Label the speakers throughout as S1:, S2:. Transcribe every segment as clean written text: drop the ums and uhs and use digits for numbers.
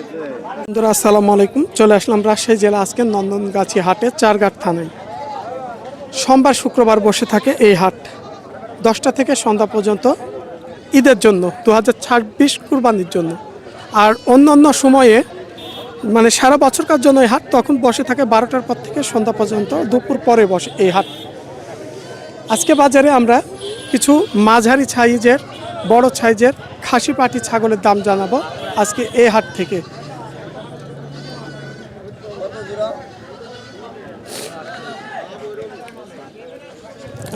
S1: বন্ধুরা আসসালামু আলাইকুম। চলে আসলাম রাজশাহী জেলা আজকে নন্দনগাছি হাটে চারঘাট থানায়। সোমবার শুক্রবার বসে থাকে এই হাট 10টা থেকে সন্ধ্যা পর্যন্ত ঈদের জন্য 2026 কুরবানির জন্য। আর অন্য সময়ে মানে সারা বছরকার জন্য এই হাট তখন বসে থাকে 12টার পর থেকে সন্ধ্যা পর্যন্ত, দুপুর পরে বসে এই হাট। আজকে বাজারে আমরা কিছু মাঝারি সাইজের বড় সাইজের খাসি পাটি ছাগলের দাম জানাবো আজকে এই হাট থেকে।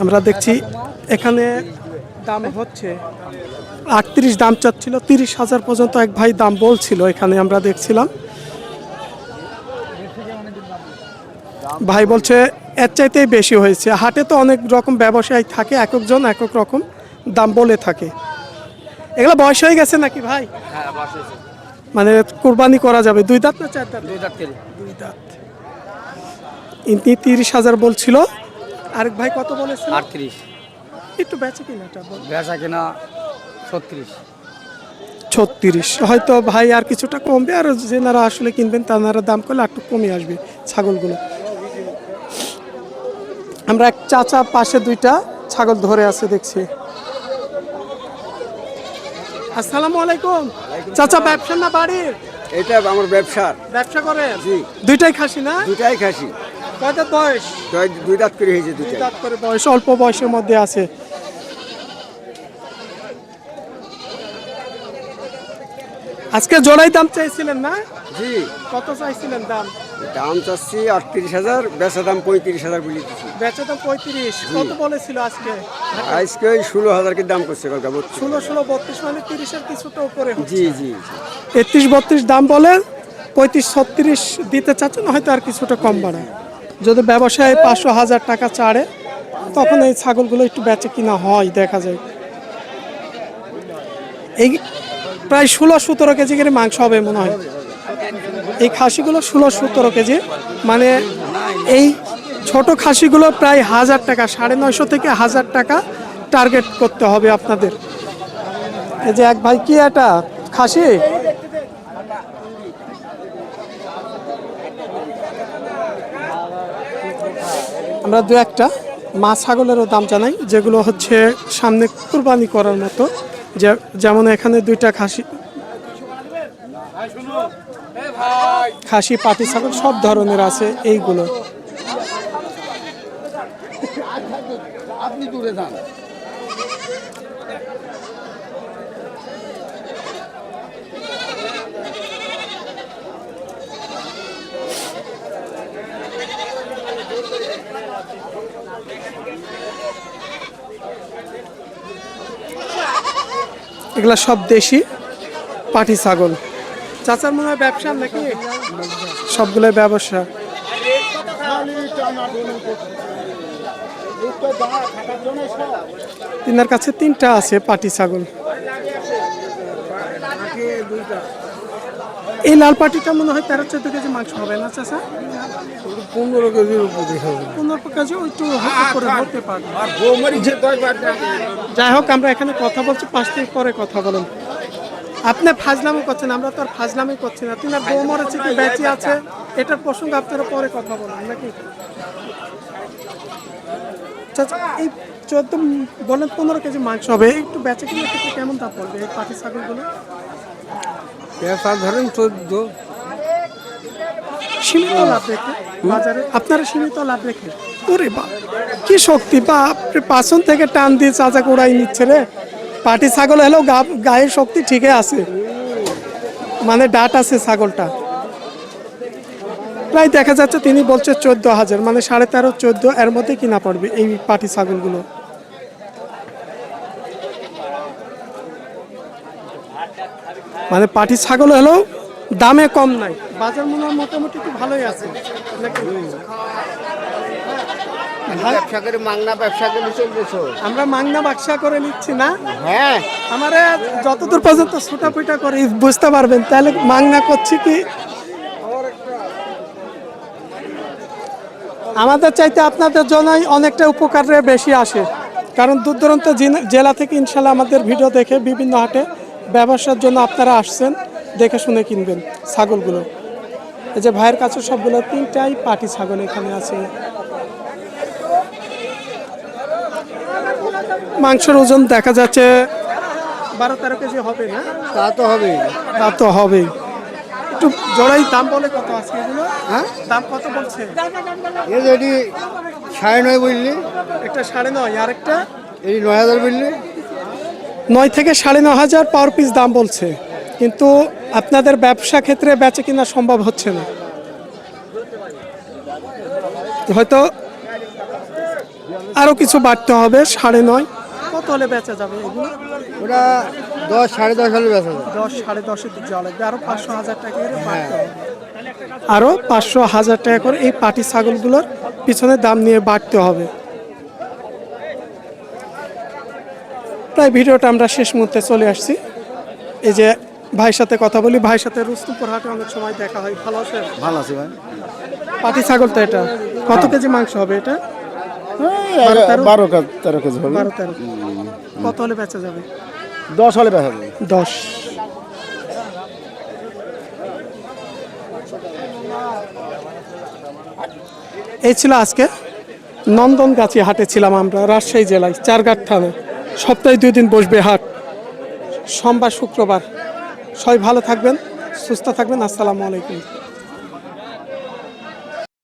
S1: আমরা দেখছি এখানে দাম হচ্ছে 38, দাম চাচ্ছিল 30,000 পর্যন্ত এক ভাই দাম বলছিল। এখানে আমরা দেখছিলাম ভাই বলছে এর চাইতেই বেশি হয়েছে। হাটে তো অনেক রকম ব্যবসায়ী থাকে, এক একজন এক এক রকম দাম বলে থাকে। এগুলো বয়স হয়ে গেছে নাকি ভাই?
S2: হ্যাঁ, বয়স হয়েছে।
S1: মানে কুরবানি করা যাবে? 2 দাঁত না 4 দাঁত?
S2: 2 দাঁত করে।
S1: 2 দাঁত। ইনি 30,000 বলছিল, আরেক ভাই কত বলেছিল?
S2: 38।
S1: একটু বেচে কিনাটা বল।
S2: বেচা কিনা 36।
S1: 36 হয়তো ভাই আর কিছুটা কমবে, আর যেনারা আসলে কিনবেন তারা দাম করলে একটু কমে আসবে ছাগলগুলো। আমরা এক চাচা পাশে 2টা ছাগল ধরে আছে দেখছি। আসসালামু আলাইকুম চাচা, ব্যবসা না বাড়ির?
S3: এটা আমার
S1: ব্যবসা করেন?
S3: জি।
S1: 2টাই খাসি না?
S3: দুটাই খাসি।
S1: কত বয়স?
S3: 2 দাঁত করে হয়েছে
S1: 2
S3: দুটাই।
S1: দাঁত করে বয়স, অল্প বয়সের মধ্যে আছে। আজকে জোড়াই দাম চাইছিলেন না?
S3: জি।
S1: কত চাইছিলেন দাম?
S3: দাম চাচ্ছি 38,000, বেচা দাম 35,000 বলে দিচ্ছি।
S1: বেচা দাম 35। কত বলেছিল আজকে?
S3: আজকে ওই 16,000 কে দাম করছে কালকে।
S1: 16, 32 মানে 30-এর কিছুটা উপরে হচ্ছে।
S3: জি জি।
S1: 33-32 দাম বলে 35-36 দিতে চাচ্ছেন, হয়তো আর কিছুটা কম বাড়ায়। যদি ব্যবসায় 500-1000 টাকা ছাড়ে তখন এই ছাগলগুলো একটু বেচে কিনা হয়, দেখা যায়। এই প্রায় 16-17 কেজি করে মাংস হবে মনে হয় এই খাসিগুলো। 16-17 কেজি মানে এই ছোট খাসিগুলো প্রায় 1000 টাকা, 950 থেকে 1000 টাকা টার্গেট করতে হবে আপনাদের। এই যে এক ভাই, কি এটা খাসি? আমরা 2-1টা মা ছাগলেরও দাম জানাই, যেগুলো হচ্ছে সামনে কুরবানি করার মতো। যেমন এখানে 2টা খাসি পাটি ছাগল সব ধরনের আছে এইগুলো।
S3: আপনি দূরে যান।
S1: এগুলা সব দেশি পাটি ছাগল। চাচার মনে হয় ব্যবসা নাকি? সবগুলোই ব্যবসা। তিনার কাছে 3টা আছে পাটি ছাগল। এই লাল পাটিটা মনে হয় 13-14 কেজি মাংস হবে না চাচা?
S3: 15 কেজির উপরে হবে।
S1: 15 কেজি একটু করে হতে পারে। যাই হোক, আমরা এখানে কথা বলছি, 5 মিনিট পরে কথা বলেন। আপনি ফাজলামি করছেন, আমরা তো আর ফাজলামি করছি না। তিনার বউ মরেছে কি বেঁচে আছে, এটার প্রসঙ্গে আপনারা পরে কথা বলেন নাকি? চাচা এই 14 বলেন 15 কেজি মাংস হবে, একটু বেচে কিনা ক্ষেত্রে কেমন দাম পড়বে এই পাটি ছাগলগুলো?
S3: ধরেন 14।
S1: সীমিত লাভ রেখে বাজারে আপনারা সীমিত লাভ রেখে। ওরে বাপ, কি শক্তি! বাপ, পাছন থেকে টান দিয়ে চাচাকে উড়াই নিচ্ছে রে। পাটি ছাগল হলেও গায়ের শক্তি ঠিকই আছে, মানে ডাট আছে ছাগলটা। প্রায় দেখা যাচ্ছে তিনি বলছে 14,000, মানে 13.5-14 এর মধ্যে কিনা পড়বে এই পাটি ছাগলগুলো। মানে পাটি ছাগল হলেও দামে কম নাই, বাজার মনে হয় মোটামুটি একটু ভালোই আছে।
S3: ব্যবসা করে মাংনা ব্যবসা করে চলতেছো?
S1: আমরা মাংনা ব্যবসা করে নিচ্ছি না।
S3: হ্যাঁ,
S1: আমারে যতদূর পর্যন্ত ছোটাপিটা করে বুঝতে পারবেন, তাহলে মাংনা করছি কি। আমাদের চাইতে আপনাদের জন্যই অনেকটা উপকারে বেশি আসে, কারণ দূর দূরান্ত জেলা থেকে ইনশাল্লাহ আমাদের ভিডিও দেখে বিভিন্ন হাটে ব্যবসার জন্য আপনারা আসছেন। দেখে শুনে কিনবেন ছাগলগুলো। এই যে ভাইয়ের কাছে সবগুলো 3টাই পাটি ছাগল এখানে আছে। মাংসের ওজন দেখা যাচ্ছে 12-13 কেজি হবে না?
S3: তা তো হবে।
S1: তা তো হবেই। একটু জোড়াই দাম বলে কত আজকে এগুলো?
S3: হ্যাঁ,
S1: দাম কত বলছে?
S3: এই যে এটি 9.5 বুঝলি,
S1: একটা 9.5, আরেকটা
S3: এটি 9,000 বুঝলি।
S1: 9 থেকে 9,500 পার পিস দাম বলছে, কিন্তু আপনাদের ব্যবসা ক্ষেত্রে বেচে কিনা সম্ভব হচ্ছে না, হয়তো আরো কিছু বাড়তে হবে। 9.5 কত হলে বেচা যাবে এগুলো?
S3: ওটা 10, 10.5 হলে বেচা যায়।
S1: 10, 10.5 দিক যাওয়া লাগবে, আরো 500-1000 টাকা করে বাড়তে হবে। আরো 500-1000 টাকা করে এই পাটি ছাগলগুলোর পিছনে দাম নিয়ে বাড়তে হবে। প্রায় ভিডিওটা আমরা শেষ মুহূর্তে চলে আসছি। এই যে ভাইয়ের সাথে কথা বলি, ভাইয়ের সাথে রুস্তুমপুর হাটে অনেক সময় দেখা হয়। ভালো আছেন?
S3: ভালো আছে ভাই।
S1: পাটি ছাগল তো এটা কত কেজি মাংস হবে এটা?
S3: 12-13 কেজি হবে।
S1: 12-13। কত হলে বেচা যাবে?
S3: 10 হলে বেচা যাবে।
S1: 10। এই ছিল আজকে নন্দনগাছি হাটে ছিলাম আমরা, রাজশাহী জেলায় চারঘাট থানায়। সপ্তাহে 2 দিন বসবে হাট, সোমবার শুক্রবার। সবাই ভালো থাকবেন, সুস্থ থাকবেন। আসসালামু আলাইকুম।